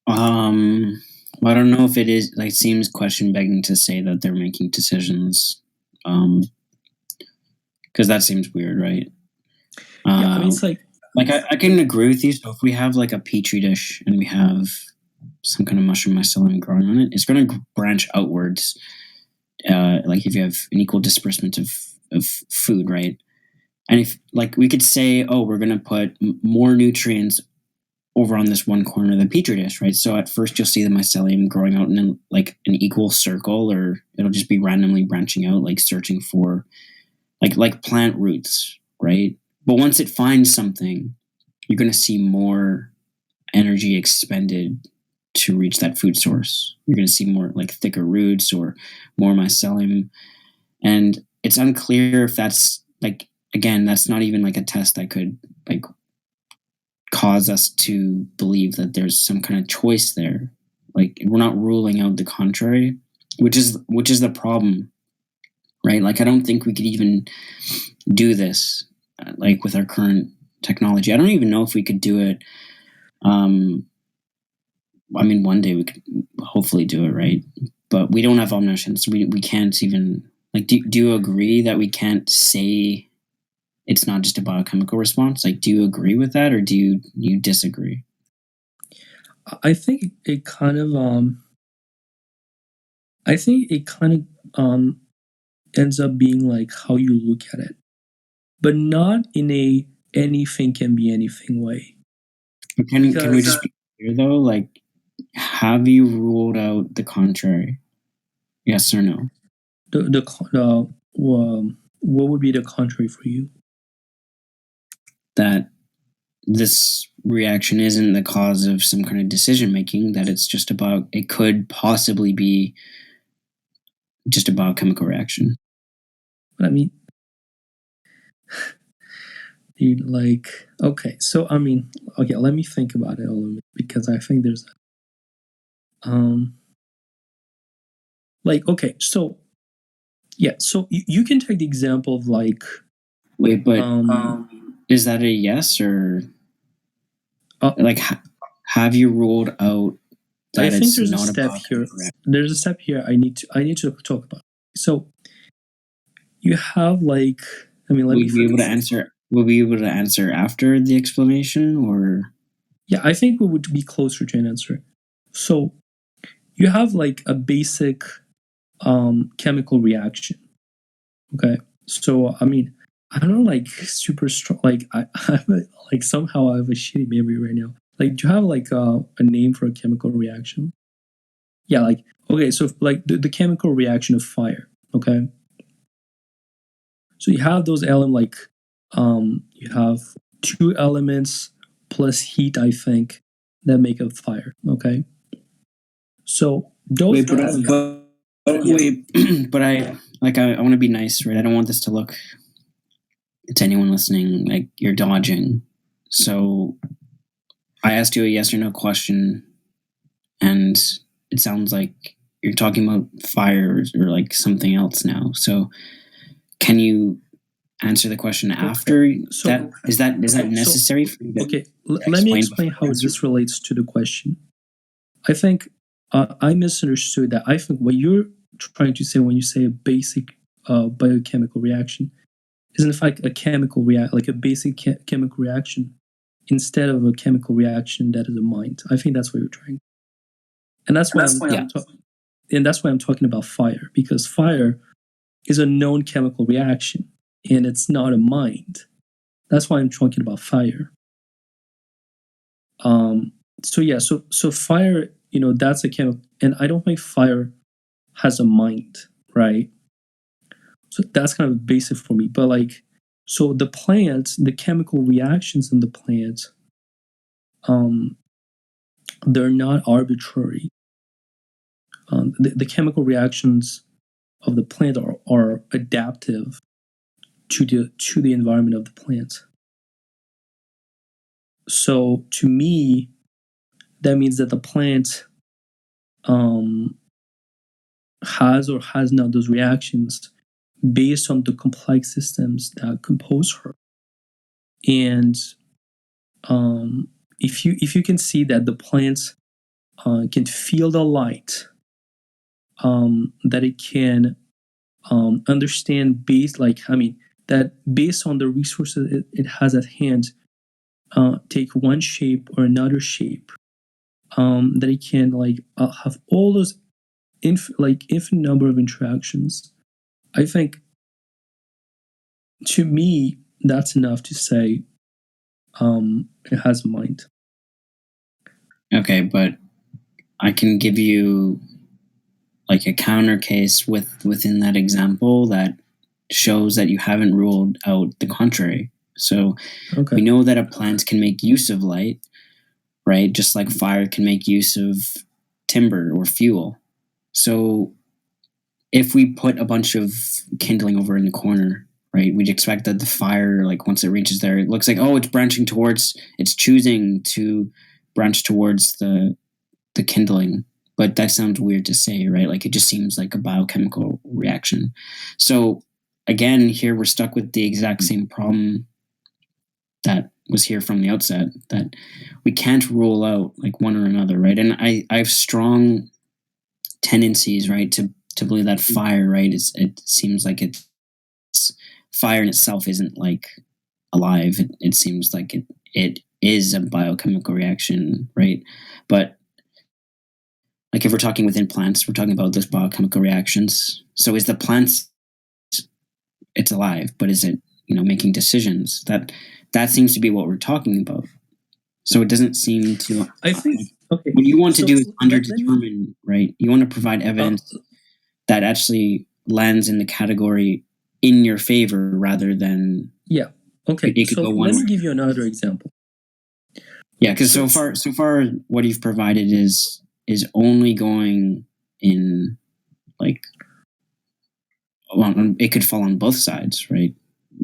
um, I don't know if it is like seems question begging to say that they're making decisions, because that seems weird, right? Yeah, I mean, Uh, it's like like I can agree with you. So if we have like a petri dish and we have some kind of mushroom mycelium growing on it, it's going to branch outwards. Like if you have an equal disbursement of food, right? And if like we could say, oh, we're going to put more nutrients over on this one corner of the petri dish, right? So at first you'll see the mycelium growing out in like an equal circle, or it'll just be randomly branching out, like searching for like plant roots, right? But once it finds something, you're going to see more energy expended to reach that food source. You're going to see more like thicker roots or more mycelium. And it's unclear if that's like, again, that's not even like a test that could like cause us to believe that there's some kind of choice there. Like we're not ruling out the contrary, which is the problem, right? Like I don't think we could even do this like with our current technology. I don't even know if we could do it. Um, I mean, one day we could hopefully do it, right? But we don't have omniscience. We can't even like. Do you agree that we can't say it's not just a biochemical response? Like, do you agree with that, or do you disagree? I think it kind of I think it kind of ends up being like how you look at it, but not in a anything can be anything way. Can we Because just be clear though? Like, have you ruled out the contrary? Yes or no? what would be the contrary for you? That this reaction isn't the cause of some kind of decision making. That it's just about it could possibly be just a biochemical reaction. But I mean, dude, like, okay, so I mean, okay, let me think about it a little bit because I think there's um, like, okay, so yeah, so you can take the example of like, Wait, but is that a yes or uh, like have you ruled out I that think it's there's a not step about here. There's a step here I need to talk about. So you have like, I mean, let Will me you be able to phrase. answer? Will we be able to answer after the explanation, or Yeah, I think we would be closer to an answer. So you have like a basic chemical reaction. Okay, so I mean, I'm not like super strong. Like like somehow I have a shitty memory right now. Like, do you have like a name for a chemical reaction? Yeah, like okay, so like the chemical reaction of fire. Okay, so you have those elements like you have two elements plus heat, I think, that make up fire. Okay, so those wait? elements. Yeah. Wait, but I want to be nice, right? I don't want this to look to anyone listening like you're dodging. So I asked you a yes or no question, and it sounds like you're talking about fire or like something else now. So can you answer the question after So that? Is that necessary for you to okay, let me explain explain before you how answer? this relates to the question. I think I misunderstood that. I think what you're trying to say when you say a basic biochemical reaction is in fact a chemical react, like a basic chemical reaction, instead of a chemical reaction that is a mind. I think that's what you're trying, and that's why and that's why I'm talking about fire, because fire is a known chemical reaction and it's not a mind. That's why I'm talking about fire. Um, so yeah, so fire, that's a chemical, and I don't think fire has a mind, right? So that's kind of basic for me. But like, so the plants, the chemical reactions in the plant, um, they're not arbitrary. The chemical reactions of the plant are adaptive to the environment of the plant. So to me, that means that the plant um, has or has not those reactions based on the complex systems that compose her. And if you can see that the plant can feel the light, that it can understand based, like, I mean, that based on the resources it has at hand, take one shape or another shape, that it can like have all those infinite number of interactions. I think, to me, that's enough to say it has a mind. Okay, but I can give you like a counter case within that example that shows that you haven't ruled out the contrary. So Okay. we know that a plant can make use of light, right? Just like fire can make use of timber or fuel. So if we put a bunch of kindling over in the corner, right, we'd expect that the fire, like once it reaches there, it looks like, oh, it's choosing to branch towards the kindling. But that sounds weird to say, right? Like it just seems like a biochemical reaction. So again, here we're stuck with the exact same problem that was here from the outset, that we can't rule out like one or another, right? And I have strong tendencies, right, to believe that fire, right, it seems like it's fire in itself isn't like alive. It seems like it is a biochemical reaction, right? But like if we're talking within plants, we're talking about those biochemical reactions. So is the plant, it's alive, but is it, making decisions? That seems to be what we're talking about. So it doesn't seem to. I think, okay. What you want to So do is let me, underdetermine, right? You want to provide evidence that actually lands in the category in your favor rather than yeah. Okay. it could So go one let me way. give you another example. Yeah, because so far what you've provided is only going in like, well, it could fall on both sides, right?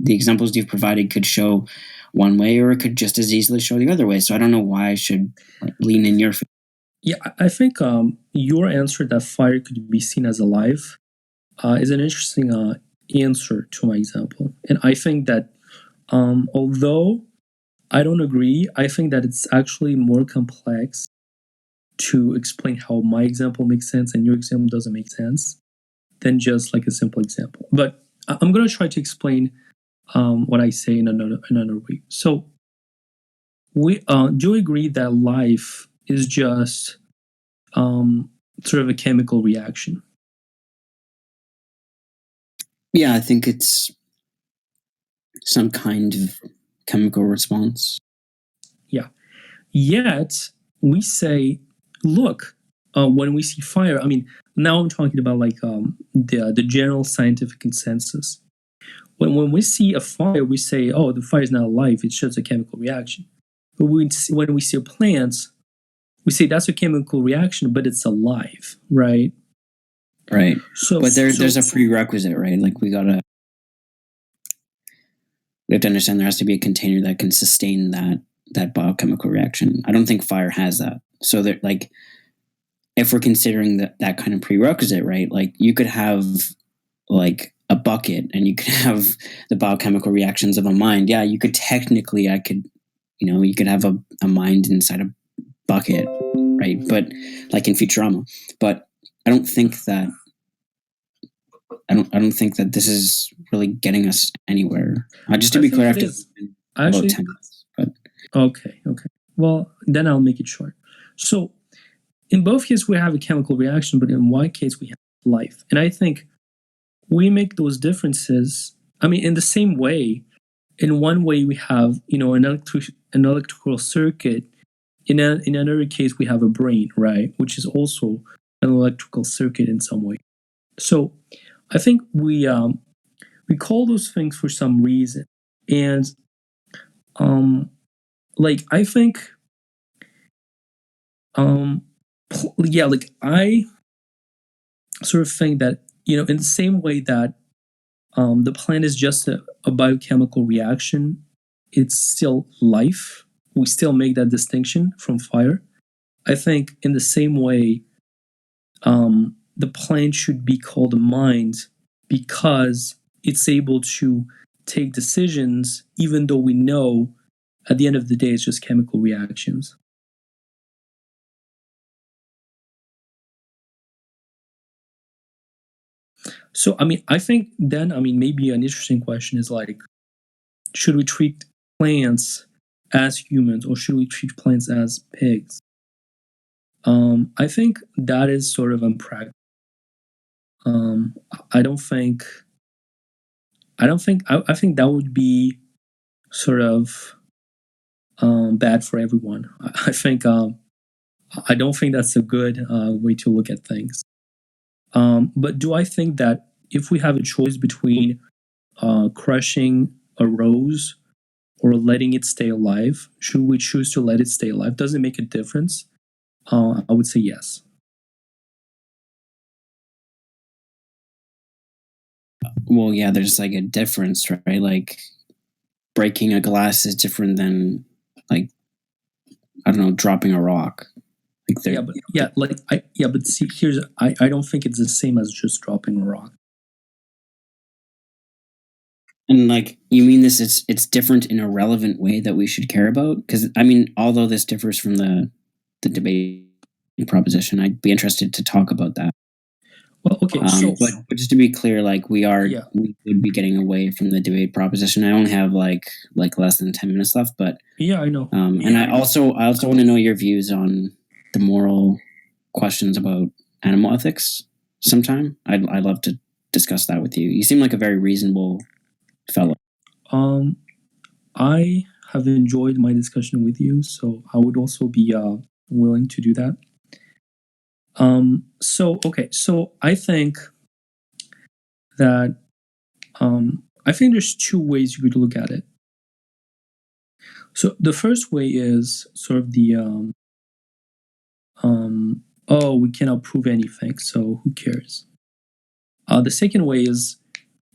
The examples you've provided could show one way, or it could just as easily show the other way. So I don't know why I should lean in your favor. Yeah, I think your answer that fire could be seen as alive is an interesting answer to my example. And I think that although I don't agree, I think that it's actually more complex to explain how my example makes sense and your example doesn't make sense than just like a simple example. But I'm going to try to explain what I say in another way. So we do you agree that life is just sort of a chemical reaction? Yeah, I think it's some kind of chemical response. Yeah. Yet we say, look, when we see fire, I mean, now I'm talking about like the general scientific consensus. When we see a fire, we say, oh, the fire is not alive; it's just a chemical reaction. But when we see a plant, we say that's a chemical reaction, but it's alive, right? Right. So, But there's a prerequisite, right? Like we have to understand there has to be a container that can sustain that biochemical reaction. I don't think fire has that. So that, like, if we're considering that kind of prerequisite, right? Like you could have like a bucket and you could have the biochemical reactions of a mind. Yeah, you could technically, you could have a mind inside a bucket, right? But like in Futurama. But I don't think that I don't think that this is really getting us anywhere. Just to I be think clear, I it have to is about actually 10 minutes. But okay. Okay. Well, then I'll make it short. So, in both cases, we have a chemical reaction, but in one case, we have life. And I think we make those differences. I mean, in the same way, in one way, we have an electrical circuit. In another case, we have a brain, right, which is also an electrical circuit in some way. So, I think we call those things for some reason, and like I think um, yeah, like I sort of think that in the same way that the plant is just a biochemical reaction, it's still life. We still make that distinction from fire. I think in the same way, the plant should be called a mind because it's able to take decisions, even though we know at the end of the day it's just chemical reactions. So, I mean, I think then, I mean, maybe an interesting question is like, should we treat plants as humans or should we treat plants as pigs? I think that is sort of unpractical. Um, I don't think. I don't think. I think that would be sort of bad for everyone. I think. I don't think that's a good way to look at things. But do I think that if we have a choice between crushing a rose or letting it stay alive, should we choose to let it stay alive? Does it make a difference? I would say yes. well, yeah, there's like a difference, right? Like breaking a glass is different than like I don't know, dropping a rock. Like Yeah, but yeah, like but see, here's I don't think it's the same as just dropping a rock. and like you mean this it's different in a relevant way that we should care about? Because I mean, although this differs from the debate proposition, I'd be interested to talk about that. Well, okay, so But just to be clear, like we yeah, would be getting away from the debate proposition. I only have like less than 10 minutes left, but yeah, I know. and I also want to know your views on the moral questions about animal ethics. Sometime I'd love to discuss that with you. You seem like a very reasonable fellow. Um, I have enjoyed my discussion with you, so I would also be willing to do that. So okay, so that I think there's two ways you could look at it. So the first way is sort of the oh, we cannot prove anything, so who cares? The second way is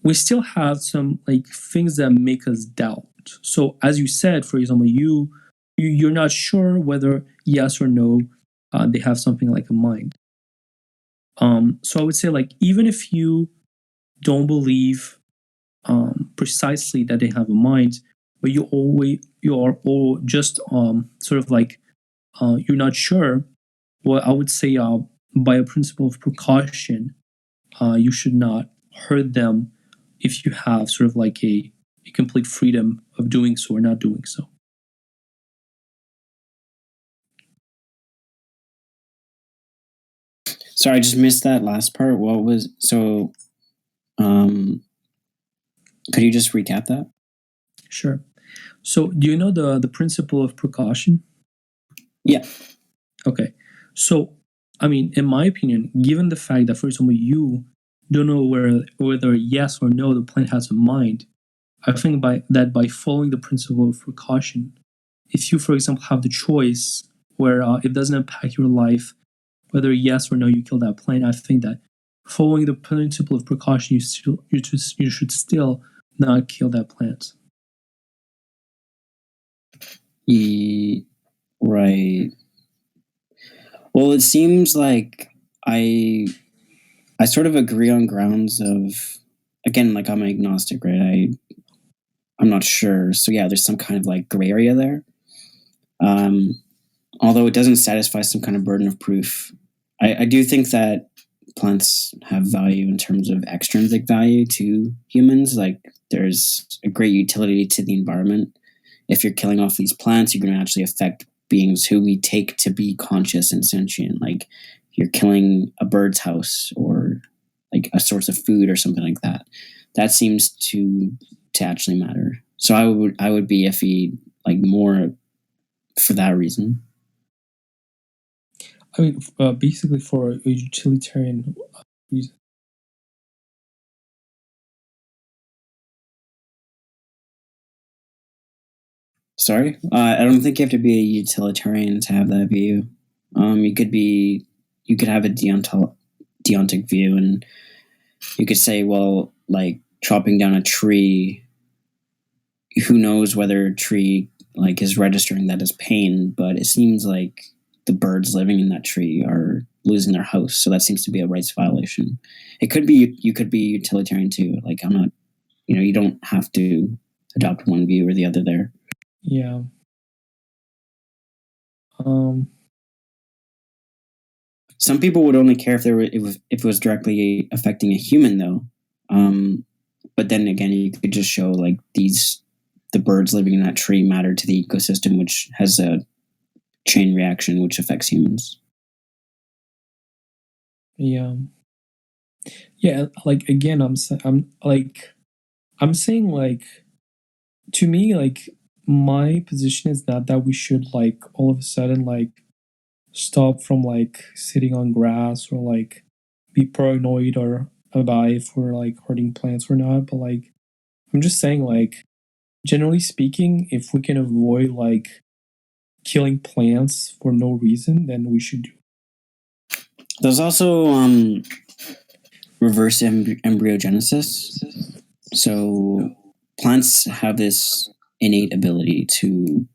we still have some like things that make us doubt. So as you said, for example, you're not sure whether yes or no they have something like a mind. So I would say like even if you don't believe precisely that they have a mind, but you are all just sort of like you're not sure. well, I would say by a principle of precaution, you should not hurt them if you have sort of like a complete freedom of doing so or not doing so. Sorry, I just missed that last part. What was so? Um, could you just recap that? Sure. So, do you know the principle of precaution? Yeah. Okay. So, I mean, in my opinion, given the fact that, for example, you don't know whether yes or no the plant has a mind, I think by following the principle of precaution, if you, for example, have the choice where it doesn't impact your life, whether yes or no you kill that plant, I think that following the principle of precaution, you should still not kill that plant. Right. Well, it seems like I I sort of agree on grounds of, again, like I'm an agnostic, right? I'm not sure. So yeah, there's some kind of like gray area there. Um, Although it doesn't satisfy some kind of burden of proof. I do think that plants have value in terms of extrinsic value to humans. Like there's a great utility to the environment. If you're killing off these plants, you're going to actually affect beings who we take to be conscious and sentient. Like you're killing a bird's house or like a source of food or something like that. That seems to actually matter. So I would be iffy like more for that reason. I mean, basically for a utilitarian reason. Sorry, I don't think you have to be a utilitarian to have that view. You could have a deontic view, and you could say, well, like chopping down a tree, who knows whether a tree like is registering that as pain, but it seems like the birds living in that tree are losing their house, so that seems to be a rights violation. It could be you could be utilitarian too. Like I'm not, you don't have to adopt one view or the other there. Yeah. Um. Some people would only care if it was directly affecting a human, though. But then again, you could just show like the birds living in that tree matter to the ecosystem, which has a chain reaction which affects humans. Yeah. Yeah. Like again, I'm saying like to me like my position is not that we should like all of a sudden like stop from like sitting on grass or like be paranoid or about if we're like hurting plants or not. But like I'm just saying like generally speaking, if we can avoid like killing plants for no reason, then we should do. There's also reverse embryogenesis. So plants have this innate ability to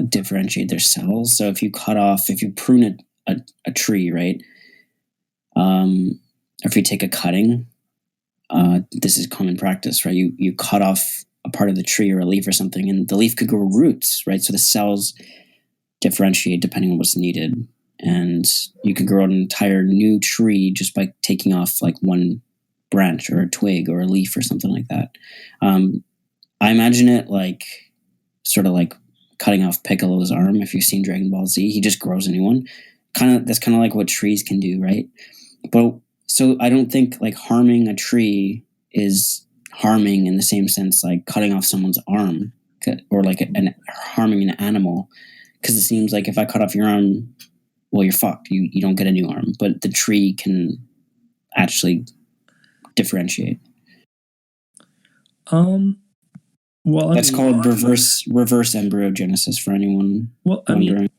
differentiate their cells. So if you prune a tree, right? If you take a cutting, this is common practice, right? You cut off a part of the tree or a leaf or something, and the leaf could grow roots, right? So the cells differentiate depending on what's needed, and you could grow an entire new tree just by taking off like one branch or a twig or a leaf or something like that. I imagine it like sort of like cutting off Piccolo's arm. If you've seen Dragon Ball Z, he just grows a new one. That's kind of like what trees can do, right? But so I don't think like harming a tree is harming in the same sense like cutting off someone's arm or like harming an animal, because it seems like if I cut off your arm, well, you're fucked. You don't get a new arm, but the tree can actually differentiate. Um. Well, I That's mean, called reverse embryogenesis for anyone well, I mean, wondering.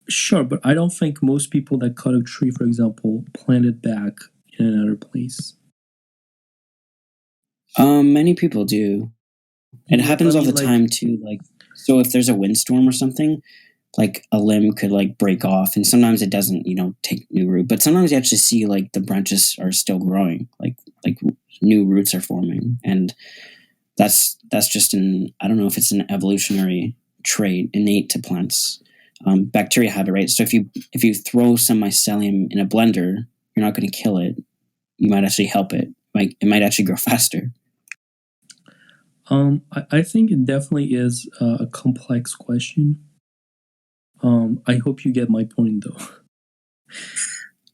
sure, but I don't think most people that cut a tree, for example, plant it back in another place. Many people do. It Yeah, but I happens all mean, the like, time too. Like, so if there's a windstorm or something, like a limb could like break off, and sometimes it doesn't, take new root. But sometimes you actually see like the branches are still growing, like new roots are forming, and that's just I don't know if it's an evolutionary trait innate to plants. bacteria have it, right? So if you throw some mycelium in a blender, you're not going to kill it. You might actually help it. Like it might actually grow faster. I think it definitely is a complex question. I hope you get my point, though.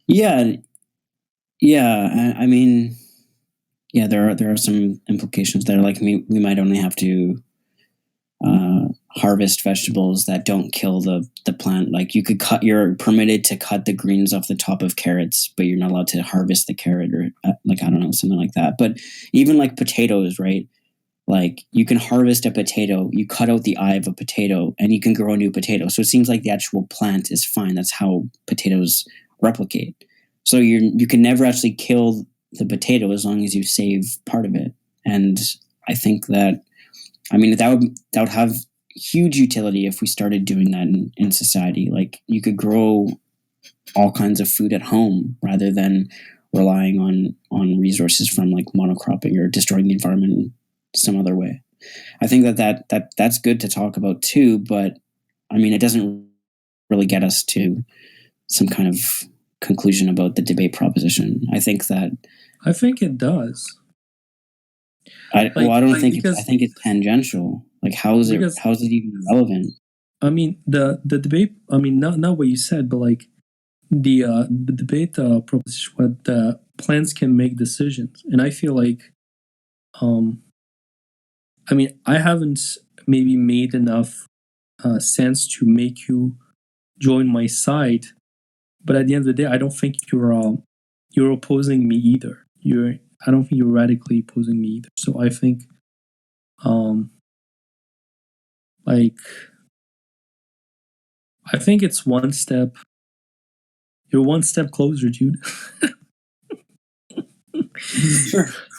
Yeah, yeah. I mean, yeah, there are some implications there. Like we might only have to harvest vegetables that don't kill the plant. Like you're permitted to cut the greens off the top of carrots, but you're not allowed to harvest the carrot or like I don't know, something like that. But even like potatoes, right? Like you can harvest a potato, you cut out the eye of a potato, and you can grow a new potato. So it seems like the actual plant is fine. That's how potatoes replicate. So you can never actually kill the potato as long as you save part of it. And I think that that would have huge utility if we started doing that in society. Like you could grow all kinds of food at home rather than relying on resources from like monocropping or destroying the environment some other way. I think that's good to talk about too, but I mean it doesn't really get us to some kind of conclusion about the debate proposition. I think that I think it does. I don't think because I think it's tangential. Like how is because it even relevant? I mean the debate. I mean not what you said, but like the debate proposition what the plants can make decisions, and I feel like um I mean I haven't maybe made enough sense to make you join my side, but at the end of the day, I don't think you're opposing me either. I don't think you're radically opposing me either. So I think um like I think it's one step. You're one step closer, dude. Sure.